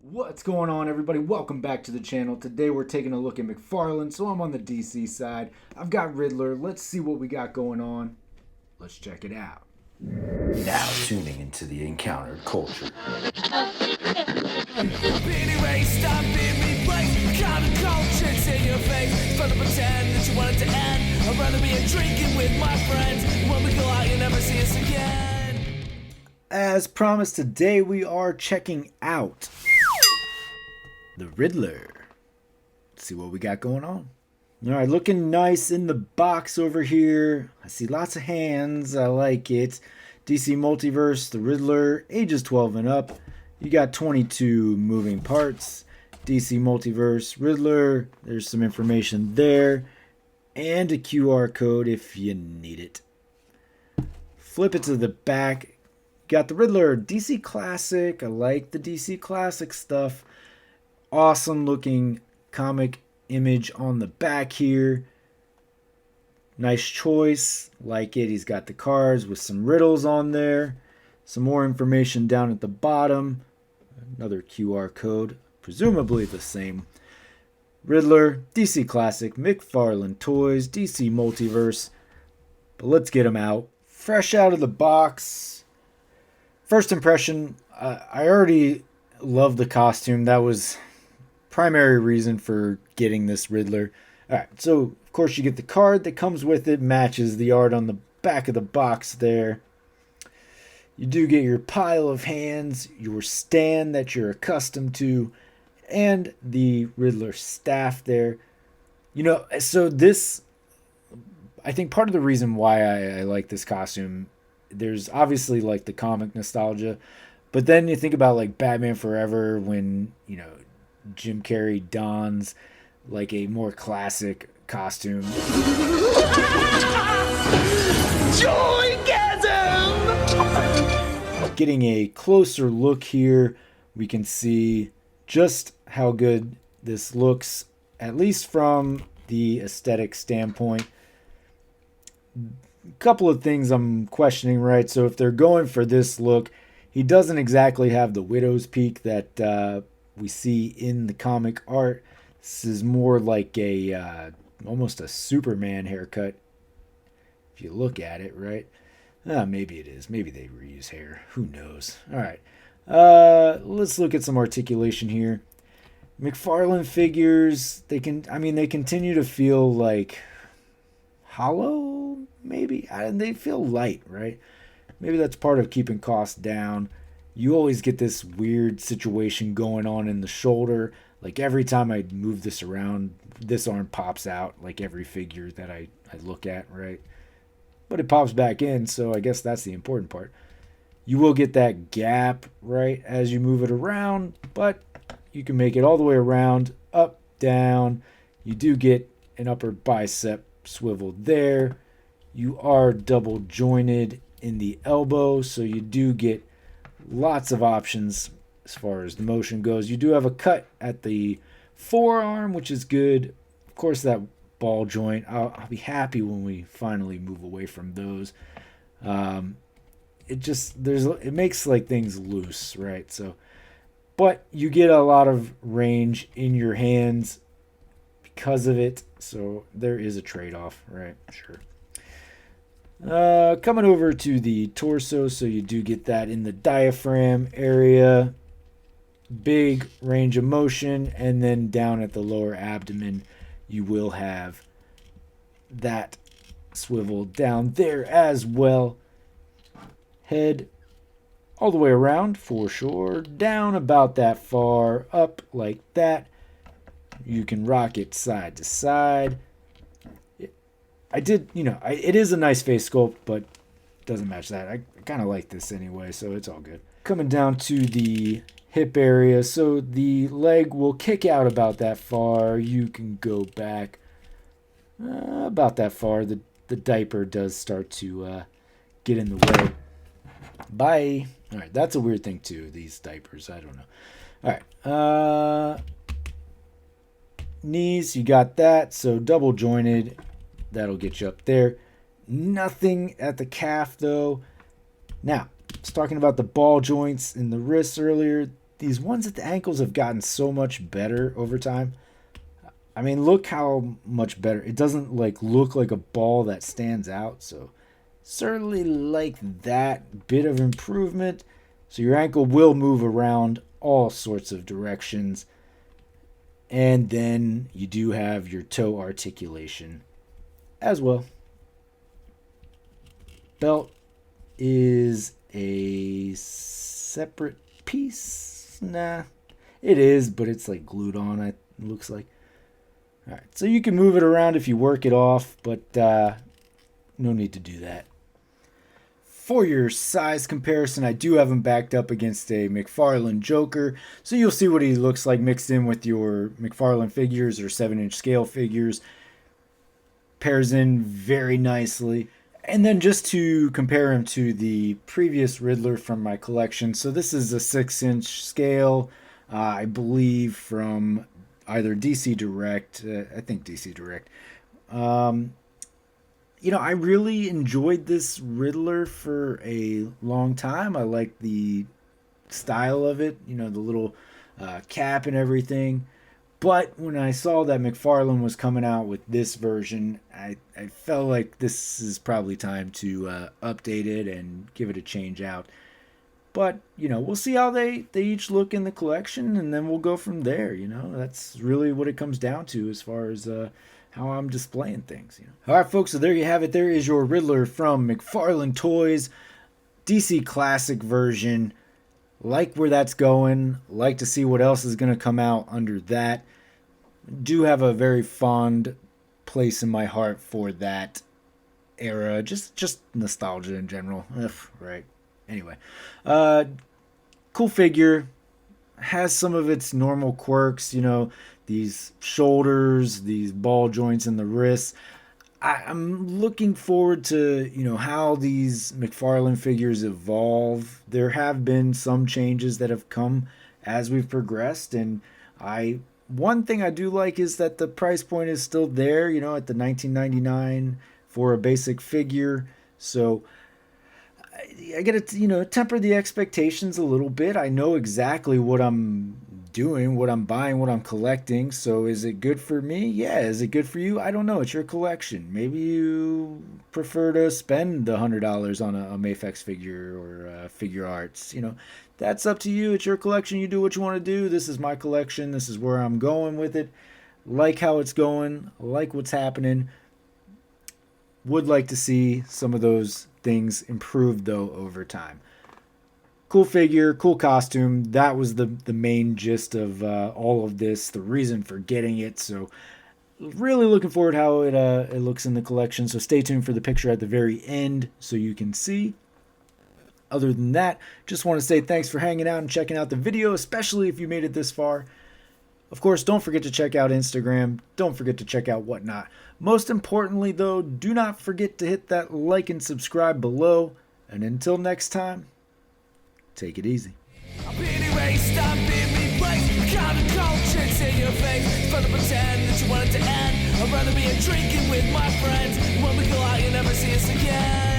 What's going on, everybody? Welcome back to the channel. Today we're taking a look at McFarlane, so I'm on the DC side. I've got Riddler. Let's see what we got going on. Let's check it out. Now tuning into the encountered culture. In your face, trying to pretend that you want it to end. I'd rather be drinking with my friends. When we go out, you never see us again. As promised, today we are checking out the Riddler. Let's see what we got going on. All right, looking nice in the box over here. I see lots of hands. I like it. DC Multiverse, the Riddler, ages 12 and up. You got 22 moving parts. DC Multiverse, Riddler. There's some information there. And a QR code if you need it. Flip it to the back. Got the Riddler, DC Classic. I like the DC Classic stuff. Awesome looking comic image on the back here. Nice choice. Like it. He's got the cards with some riddles on there. Some more information down at the bottom. Another QR code. Presumably the same. Riddler, DC Classic, McFarlane Toys, DC Multiverse. But let's get him out. Fresh out of the box. First impression, I already love the costume. That was primary reason for getting this Riddler. Alright, so of course you get the card that comes with it, matches the art on the back of the box there. You do get your pile of hands, your stand that you're accustomed to, and the Riddler staff there. You know, so this, I think part of the reason why I like this costume, there's obviously like the comic nostalgia, but then you think about like Batman Forever when, you know, Jim Carrey dons like a more classic costume. Joygasm! Getting a closer look here, we can see just how good this looks, at least from the aesthetic standpoint. A couple of things I'm questioning, right? So if they're going for this look, he doesn't exactly have the widow's peak that we see in the comic art. This is more like a almost a Superman haircut if you look at it, right? Maybe it is. Maybe they reuse hair. Who knows? All right. Let's look at some articulation here. McFarlane figures, they continue to feel like hollow, maybe. They feel light, right? Maybe that's part of keeping costs down. You always get this weird situation going on in the shoulder. Like every time I move this around, this arm pops out, like every figure that I look at, right? But it pops back in, so I guess that's the important part. You will get that gap, right, as you move it around, but you can make it all the way around, up, down. You do get an upper bicep swivel there. You are double jointed in the elbow, so you do get lots of options as far as the motion goes. You do have a cut at the forearm, which is good. Of course, that ball joint, I'll be happy when we finally move away from those. It makes like things loose, right? So, but you get a lot of range in your hands because of it. So there is a trade-off, right? Sure. Coming over to the torso, so you do get that in the diaphragm area. Big range of motion, and then down at the lower abdomen, you will have that swivel down there as well. Head all the way around for sure. Down about that far. Up like that. You can rock it side to side. It is a nice face sculpt, but doesn't match that. I kind of like this anyway, so it's all good. Coming down to the hip area, so the leg will kick out about that far. You can go back about that far. The diaper does start to get in the way. Bye. All right, that's a weird thing too, these diapers. I don't know. All right. Knees, you got that. So double jointed. That'll get you up there. Nothing at the calf, though. Now, I was talking about the ball joints in the wrists earlier. these ones at the ankles have gotten so much better over time. I mean, look how much better. It doesn't like look like a ball that stands out. So certainly like that bit of improvement. So your ankle will move around all sorts of directions. And then you do have your toe articulation as well. Belt is a separate piece. Nah, it is, but it's like glued on, it looks like. All right, so you can move it around if you work it off, but no need to do that. For your size comparison, I do have him backed up against a McFarlane Joker, so you'll see what he looks like mixed in with your McFarlane figures or 7-inch scale figures. Pairs in very nicely. And then just to compare him to the previous Riddler from my collection, so this is a 6-inch scale, I believe from either DC Direct, I think DC Direct. I really enjoyed this Riddler for a long time. I like the style of it, the little cap and everything. But when I saw that McFarlane was coming out with this version, I felt like this is probably time to update it and give it a change out. But, we'll see how they each look in the collection, and then we'll go from there, That's really what it comes down to as far as how I'm displaying things. All right, folks, so there you have it. There is your Riddler from McFarlane Toys, DC Classic version. Like where that's going. Like to see what else is going to come out under that. Do have a very fond place in my heart for that era. Just nostalgia in general. Ugh, right. Anyway. Cool figure. Has some of its normal quirks. These shoulders, these ball joints in the wrists. I'm looking forward to, how these McFarlane figures evolve. There have been some changes that have come as we've progressed, and one thing I do like is that the price point is still there, at the $19.99 for a basic figure. So I get to, temper the expectations a little bit. I know exactly what I'm doing, what I'm buying, what I'm collecting. So is it good for me? Yeah. Is it good for you? I don't know. It's your collection. Maybe you prefer to spend the $100 on a Mafex figure or figure arts. That's up to you. It's your collection. You do what you want to do. This is my collection. This is where I'm going with it. Like how it's going. Like what's happening. Would like to see some of those things improved though over time. Cool figure, cool costume. That was the main gist of all of this, the reason for getting it. So really looking forward how it looks in the collection. So stay tuned for the picture at the very end so you can see. Other than that, just want to say thanks for hanging out and checking out the video, especially if you made it this far. Of course, don't forget to check out Instagram. Don't forget to check out Whatnot. Most importantly, though, do not forget to hit that like and subscribe below. And until next time, take it easy. I'm being erased, I'm being replaced. Counterculture, it's in your face. It's fun to pretend that you want it to end. I'd rather be drinking with my friends. When we go out, you never see us again.